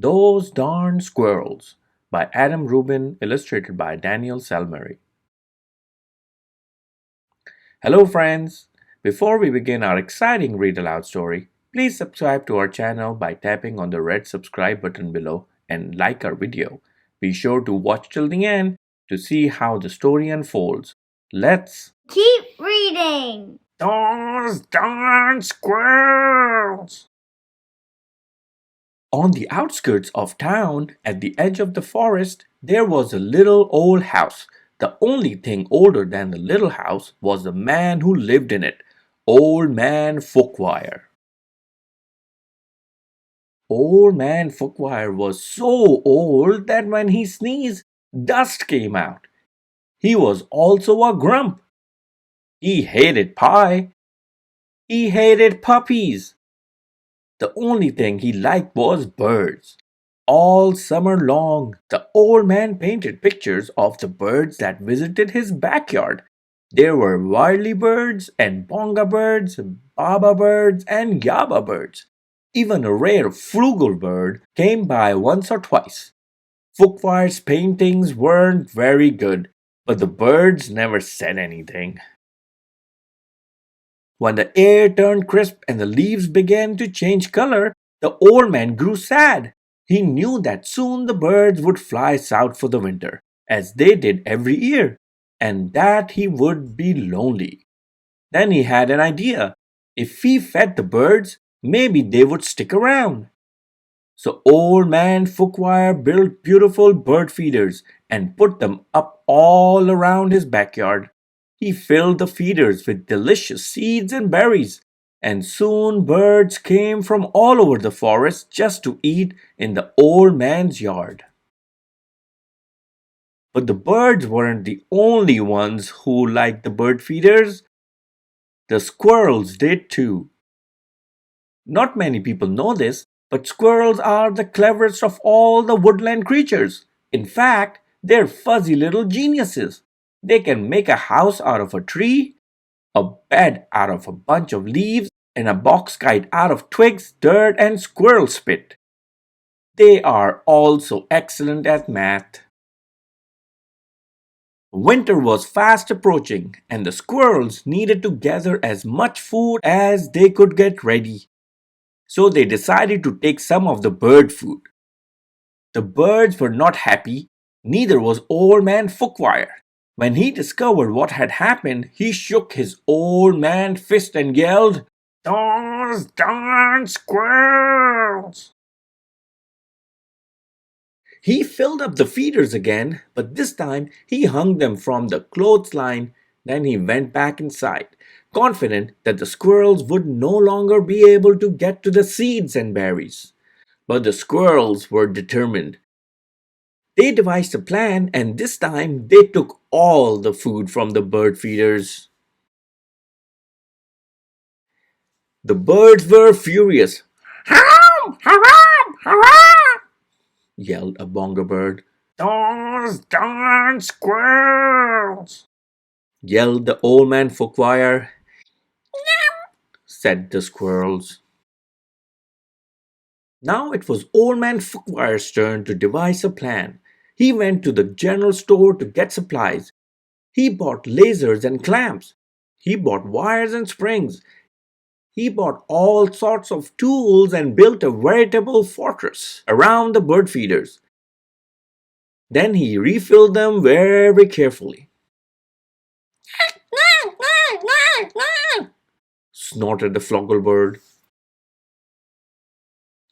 Those Darn Squirrels by Adam Rubin, illustrated by Daniel Salmieri. Hello friends! Before we begin our exciting read aloud story, please subscribe to our channel by tapping on the red subscribe button below and like our video. Be sure to watch till the end to see how the story unfolds. Let's keep reading! Those Darn Squirrels! On the outskirts of town, at the edge of the forest, there was a little old house. The only thing older than the little house was the man who lived in it, Old Man Fookwire. Old Man Fookwire was so old that when he sneezed, dust came out. He was also a grump. He hated pie. He hated puppies. The only thing he liked was birds. All summer long, the old man painted pictures of the birds that visited his backyard. There were wily birds and bonga birds, baba birds and yaba birds. Even a rare frugal bird came by once or twice. Fookwire's paintings weren't very good, but the birds never said anything. When the air turned crisp and the leaves began to change color, the old man grew sad. He knew that soon the birds would fly south for the winter, as they did every year, and that he would be lonely. Then he had an idea. If he fed the birds, maybe they would stick around. So Old Man Fookwire built beautiful bird feeders and put them up all around his backyard. He filled the feeders with delicious seeds and berries, and soon birds came from all over the forest just to eat in the old man's yard. But the birds weren't the only ones who liked the bird feeders. The squirrels did too. Not many people know this, but squirrels are the cleverest of all the woodland creatures. In fact, they're fuzzy little geniuses. They can make a house out of a tree, a bed out of a bunch of leaves, and a box kite out of twigs, dirt, and squirrel spit. They are also excellent at math. Winter was fast approaching, and the squirrels needed to gather as much food as they could get ready. So they decided to take some of the bird food. The birds were not happy, neither was Old Man Fookwire. When he discovered what had happened, he shook his old man fist and yelled, "Those darn squirrels!" He filled up the feeders again, but this time he hung them from the clothesline. Then he went back inside, confident that the squirrels would no longer be able to get to the seeds and berries. But the squirrels were determined. They devised a plan, and this time they took all the food from the bird feeders. The birds were furious. "Haram! Haram! Haram!" yelled a bonga bird. "Those darn squirrels!" yelled the Old Man Fookwire. "Yum!" said the squirrels. Now it was Old Man Fookwire's turn to devise a plan. He went to the general store to get supplies. He bought lasers and clamps. He bought wires and springs. He bought all sorts of tools and built a veritable fortress around the bird feeders. Then he refilled them very carefully. Snorted the floggle bird.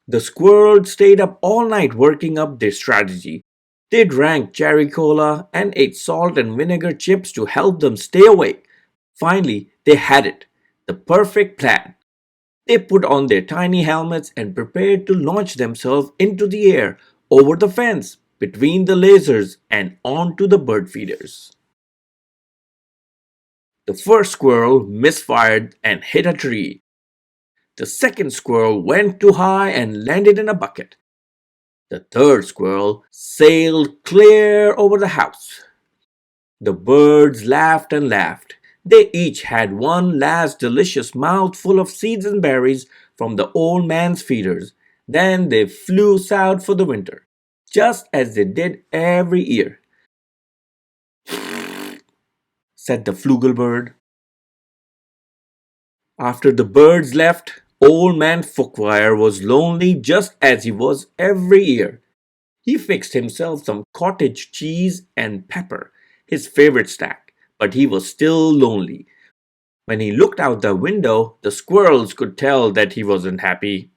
The squirrels stayed up all night working up their strategy. They drank cherry cola and ate salt and vinegar chips to help them stay awake. Finally, they had it, the perfect plan. They put on their tiny helmets and prepared to launch themselves into the air, over the fence, between the lasers, and onto the bird feeders. The first squirrel misfired and hit a tree. The second squirrel went too high and landed in a bucket. The third squirrel sailed clear over the house. The birds laughed and laughed. They each had one last delicious mouthful of seeds and berries from the old man's feeders. Then they flew south for the winter, just as they did every year, said the flugelbird. After the birds left, Old Man Fookwire was lonely just as he was every year. He fixed himself some cottage cheese and pepper, his favorite snack, but he was still lonely. When he looked out the window, the squirrels could tell that he wasn't happy.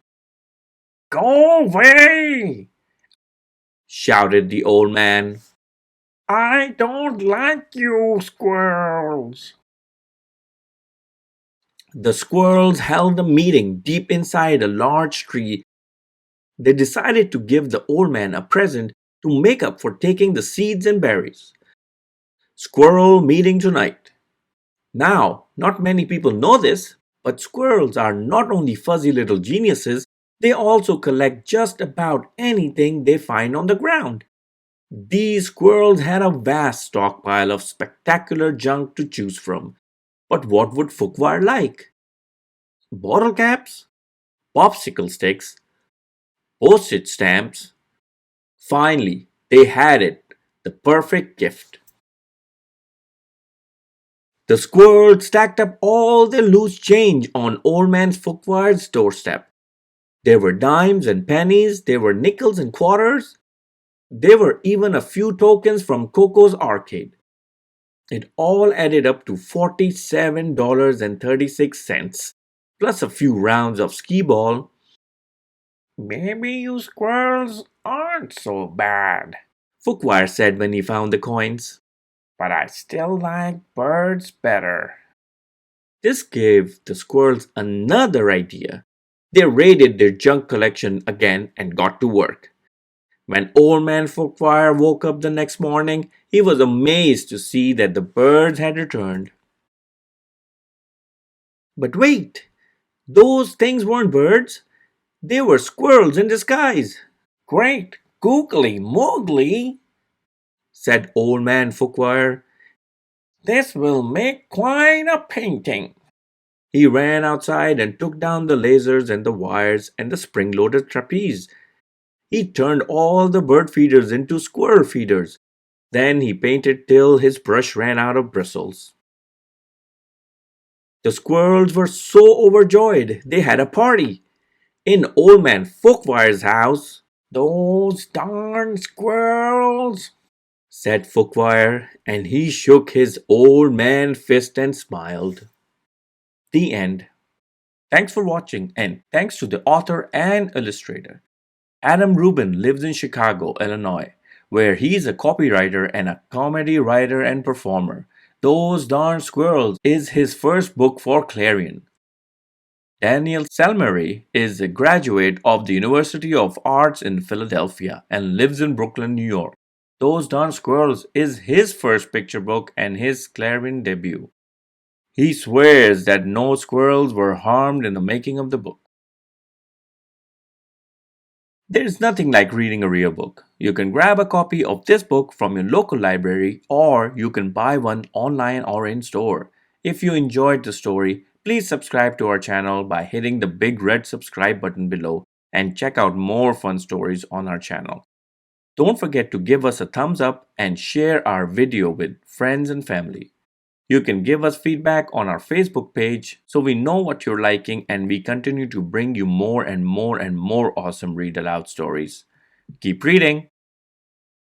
Go away! Shouted the old man. I don't like you, squirrels. The squirrels held a meeting deep inside a large tree. They decided to give the old man a present to make up for taking the seeds and berries. Squirrel meeting tonight. Now, not many people know this, but squirrels are not only fuzzy little geniuses, they also collect just about anything they find on the ground. These squirrels had a vast stockpile of spectacular junk to choose from. But what would Fookwire like? Bottle caps? Popsicle sticks? Postage stamps? Finally, they had it, the perfect gift. The squirrels stacked up all their loose change on Old Man Fookwire's doorstep. There were dimes and pennies, there were nickels and quarters, there were even a few tokens from Coco's arcade. It all added up to $47.36, plus a few rounds of skee ball. Maybe you squirrels aren't so bad, Fookwire said when he found the coins. But I still like birds better. This gave the squirrels another idea. They raided their junk collection again and got to work. When Old Man Fookwire woke up the next morning, he was amazed to see that the birds had returned. But wait, those things weren't birds. They were squirrels in disguise. Great googly moogly, said Old Man Fookwire. This will make quite a painting. He ran outside and took down the lasers and the wires and the spring-loaded trapeze. He turned all the bird feeders into squirrel feeders. Then he painted till his brush ran out of bristles. The squirrels were so overjoyed they had a party in Old Man Fookwire's house. Those darn squirrels, said Fookwire, and he shook his old man fist and smiled. The end. Thanks for watching, and thanks to the author and illustrator. Adam Rubin lives in Chicago, Illinois, where he's a copywriter and a comedy writer and performer. Those Darn Squirrels is his first book for Clarion. Daniel Salmieri is a graduate of the University of Arts in Philadelphia and lives in Brooklyn, New York. Those Darn Squirrels is his first picture book and his Clarion debut. He swears that no squirrels were harmed in the making of the book. There's nothing like reading a real book. You can grab a copy of this book from your local library or you can buy one online or in store. If you enjoyed the story, please subscribe to our channel by hitting the big red subscribe button below and check out more fun stories on our channel. Don't forget to give us a thumbs up and share our video with friends and family. You can give us feedback on our Facebook page so we know what you're liking and we continue to bring you more and more and more awesome read aloud stories. Keep reading!